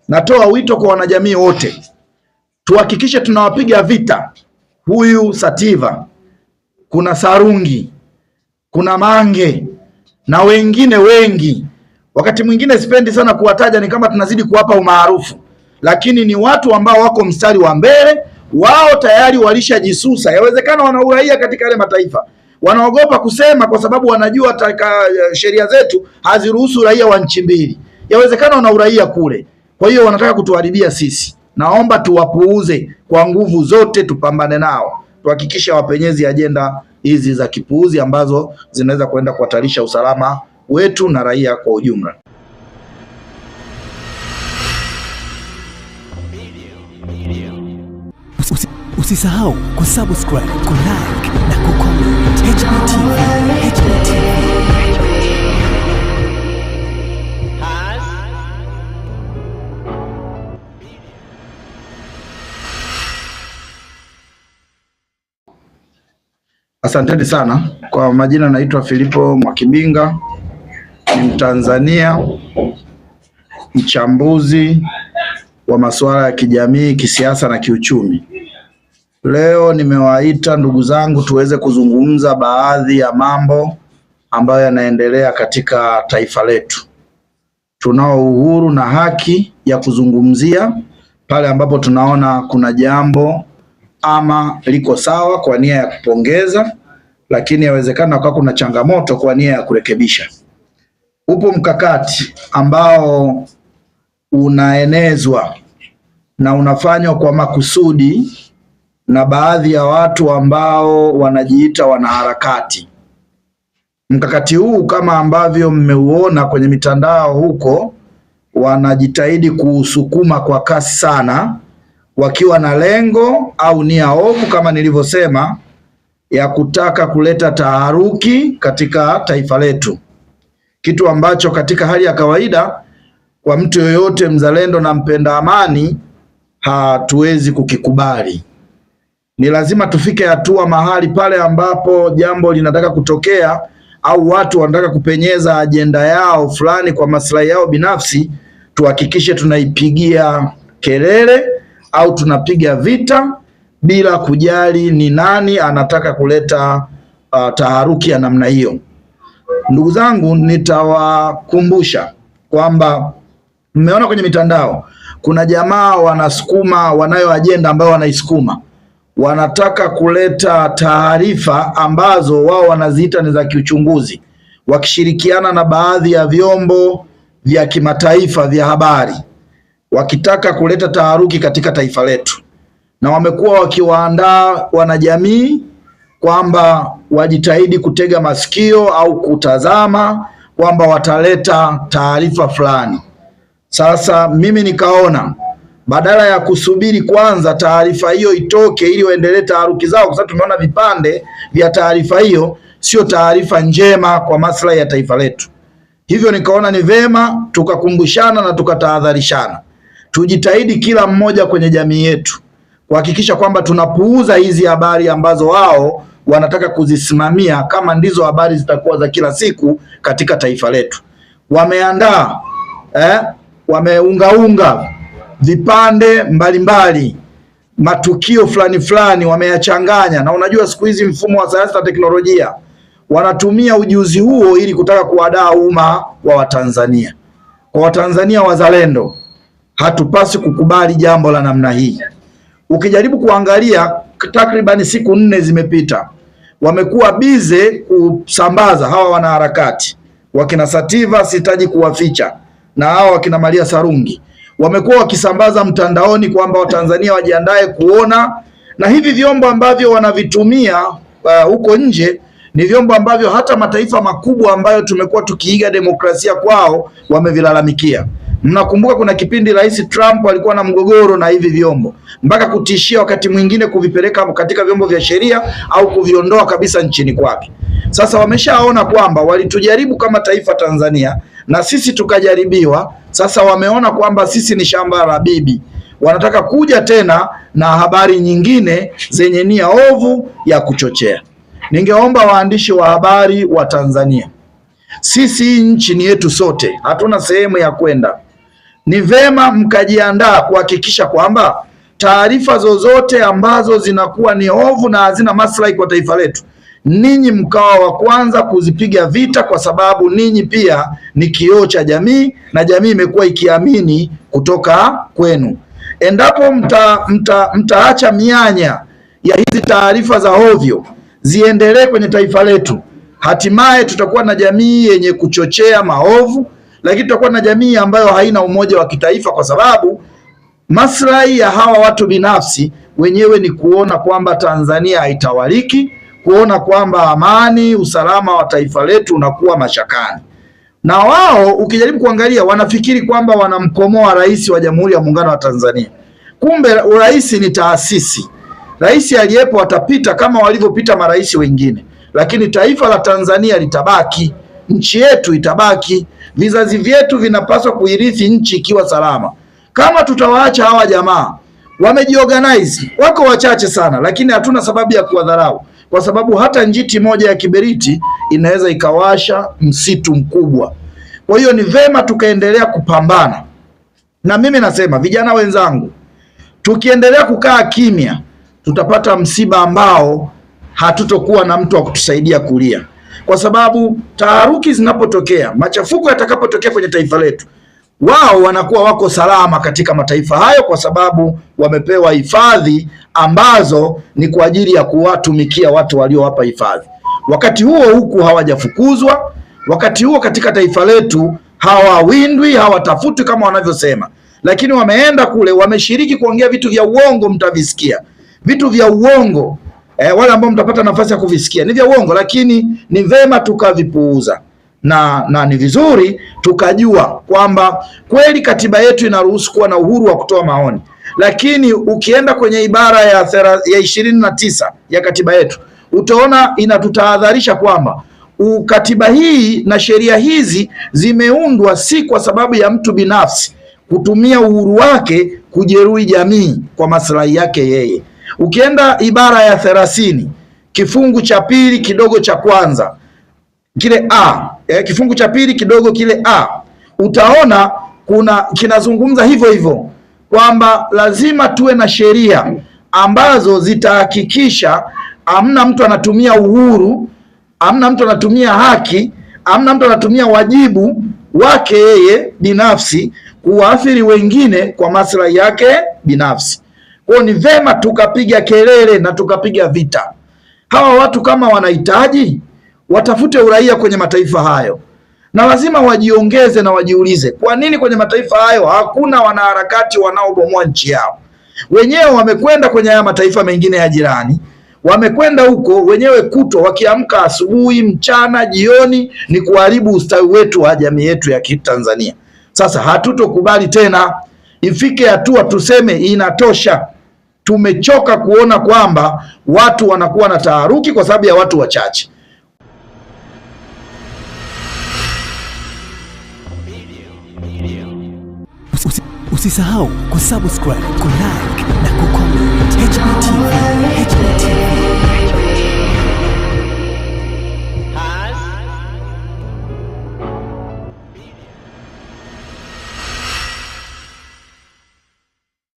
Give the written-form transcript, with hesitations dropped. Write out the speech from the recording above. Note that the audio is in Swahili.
natoa wito kwa wanajamii wote, tuhakikishe tunawapiga vita huyu Sativa, kuna Sarungi, kuna Mange na wengine wengi. Wakati mwingine sipendi sana kuwataja, ni kama tunazidi kuwapa umaarufu, lakini ni watu ambao wako mstari wa mbele. Wao tayari walishajisusa. Yawezekana wana uraia katika yale mataifa, wanaogopa kusema kwa sababu wanajua sheria zetu haziruhusu raia wa nchi mbili. Yawezekana wana uraia kule, kwa hiyo wanataka kutuharibia sisi. Naomba tuwapuuze kwa nguvu zote, tupambane nao, tuhakikishe wapenyezi ajenda hizi za kipuuzi ambazo zinaweza kwenda kuhatarisha usalama wetu na raia kwa ujumla. Usisahau kusubscribe, kulike na kucomment. HBTV. Asanteni sana. Kwa majina naitwa Filipo Mwakibinga, ni Mtanzania, mchambuzi wa masuala ya kijamii, kisiasa na kiuchumi. Leo nimewaita ndugu zangu tuweze kuzungumza baadhi ya mambo ambayo yanaendelea katika taifa letu. Tunao uhuru na haki ya kuzungumzia pale ambapo tunaona kuna jambo ama liko sawa kwa nia ya kupongeza, lakini yawezekana kwa kuna changamoto kwa nia ya kurekebisha. Upo mkakati ambao unaenezwa na unafanywa kwa makusudi na baadhi ya watu ambao wanajiita wanaharakati. Mkakati huu kama ambavyo mmeuona kwenye mitandao huko, wanajitahidi kuusukuma kwa kasi sana, wakiwa na lengo au nia ovu kama nilivyosema, ya kutaka kuleta taharuki katika taifa letu, kitu ambacho katika hali ya kawaida kwa mtu yoyote mzalendo na mpenda amani hatuwezi kukikubali. Ni lazima tufike hatua mahali pale ambapo jambo linataka kutokea au watu wanataka kupenyeza ajenda yao fulani kwa maslahi yao binafsi, tuhakikishe tunaipigia kelele au tunapiga vita bila kujali ni nani anataka kuleta taharuki ya namna hiyo. Ndugu zangu, nitawakumbusha kwamba mmeona kwenye mitandao kuna jamaa wanasukuma, wanayo ajenda ambayo wanaisukuma. Wanataka kuleta taarifa ambazo wao wanaziita ni za kiuchunguzi, wakishirikiana na baadhi ya vyombo vya kimataifa vya habari, wakitaka kuleta taharuki katika taifa letu, na wamekuwa wakiwaandaa wanajamii kwamba wajitahidi kutega masikio au kutazama kwamba wataleta taarifa fulani. Sasa mimi nikaona badala ya kusubiri kwanza taarifa hiyo itoke ili waendelee taharuki zao, kwa sababu tumeona vipande vya taarifa hiyo sio taarifa njema kwa maslahi ya taifa letu. Hivyo nikaona ni vema tukakumbushana na tukatahadharishana, tujitahidi kila mmoja kwenye jamii yetu kuhakikisha kwamba tunapuuza hizi habari ambazo wao wanataka kuzisimamia kama ndizo habari zitakuwa za kila siku katika taifa letu. Wameandaa wameungaunga vipande mbalimbali, matukio fulani fulani wameyachanganya, na unajua siku hizi mfumo wa sayansi na teknolojia wanatumia ujuzi huo ili kutaka kuwadaa umma wa Watanzania. Kwa Watanzania wazalendo, hatupasi kukubali jambo la namna hii. Ukijaribu kuangalia takriban siku 4 zimepita, wamekuwa bize kusambaza hawa wanaharakati wakina Sativa, sitaji kuwaficha, na hawa wakina Maria Sarungi, wamekuwa wakisambaza mtandaoni kwamba Watanzania wajiandae kuona, na hivi vyombo ambavyo wanavitumia huko nje ni vyombo ambavyo hata mataifa makubwa ambayo tumekuwa tukiiga demokrasia kwao wamevilalamikia. Mnakumbuka kuna kipindi Rais Trump alikuwa na mgogoro na hivi vyombo, mpaka kutishia wakati mwingine kuvipeleka katika vyombo vya sheria au kuviondoa kabisa nchini kwake. Sasa wameshaona kwamba walitujaribu kama taifa Tanzania na sisi tukajaribiwa. Sasa wameona kwamba sisi ni shamba la bibi, wanataka kuja tena na habari nyingine zenye nia ovu ya kuchochea. Ningeomba waandishi wa habari wa Tanzania, sisi nchi ni yetu sote, hatuna sehemu ya kwenda. ni vema mkajiandaa kuhakikisha kwamba taarifa zozote ambazo zinakuwa ni ovu na hazina maslahi kwa taifa letu, ninyi mkawa wa kwanza kuzipiga vita, kwa sababu ninyi pia ni kioo cha jamii na jamii imekuwa ikiamini kutoka kwenu. Endapo mtaacha mianya ya hizi taarifa za ovyo ziendelee kwenye taifa letu, hatimaye tutakuwa na jamii yenye kuchochea maovu, lakini tutakuwa na jamii ambayo haina umoja wa kitaifa, kwa sababu maslahi ya hawa watu binafsi wenyewe ni kuona kwamba Tanzania haitawaliki, kuona kwamba amani, usalama wa taifa letu unakuwa mashakani. Na wao ukijaribu kuangalia, wanafikiri kwamba wanamkomoa rais wa Jamhuri ya Muungano wa Tanzania. Kumbe urais ni taasisi. Rais aliyepo atapita kama walivyopita marais wengine, lakini taifa la Tanzania litabaki, nchi yetu itabaki. Vizazi vyetu vinapaswa kuirithi nchi ikiwa salama. Kama tutawaacha hawa jamaa wamejiorganize, wako wachache sana, lakini hatuna sababu ya kuwadharau, kwa sababu hata njiti moja ya kiberiti inaweza ikawasha msitu mkubwa. Kwa hiyo ni vema tukaendelea kupambana, na mimi nasema vijana wenzangu, tukiendelea kukaa kimya tutapata msiba ambao hatutokuwa na mtu wa kutusaidia kulia, kwa sababu taharuki zinapotokea, machafuko yatakapotokea kwenye taifa letu, wao wanakuwa wako salama katika mataifa hayo, kwa sababu wamepewa hifadhi ambazo ni kwa ajili ya kuwatumikia watu waliowapa hifadhi. Wakati huo huku hawajafukuzwa, wakati huo katika taifa letu hawawindwi, hawatafutwi kama wanavyosema, lakini wameenda kule, wameshiriki kuongea vitu vya uongo. Mtavisikia vitu vya uongo, wale ambao mtapata nafasi ya kuvisikia ni vya uongo, lakini ni vema tukavipuuza na ni vizuri tukajua kwamba kweli katiba yetu inaruhusu kuwa na uhuru wa kutoa maoni, lakini ukienda kwenye ibara ya 29 ya katiba yetu utaona inatutahadharisha kwamba katiba hii na sheria hizi zimeundwa si kwa sababu ya mtu binafsi kutumia uhuru wake kujeruhi jamii kwa maslahi yake yeye. Ukienda ibara ya 30 kifungu cha pili kidogo cha kwanza kile a, kifungu cha pili kidogo kile a, utaona kinazungumza hivyo hivyo kwamba lazima tuwe na sheria ambazo zitahakikisha hamna mtu anatumia uhuru, hamna mtu anatumia haki, hamna mtu anatumia wajibu wake yeye binafsi kuwaathiri wengine kwa maslahi yake binafsi. Kwa ni vema tukapiga kelele na tukapiga vita. Hawa watu kama wanahitaji watafute uraia kwenye mataifa hayo, na lazima wajiongeze na wajiulize kwa nini kwenye mataifa hayo hakuna wanaharakati wanaobomoa nchi yao. Wenyewe wamekwenda kwenye haya mataifa mengine ya jirani, wamekwenda huko wenyewe kutwa, wakiamka asubuhi, mchana, jioni ni kuharibu ustawi wetu wa jamii yetu ya Kitanzania. Sasa hatutokubali tena, ifike hatua tuseme inatosha. Tumechoka kuona kwamba watu wanakuwa na taharuki kwa sababu ya watu wachache. Usisahau kusubscribe, kulike na kucomment. HB TV.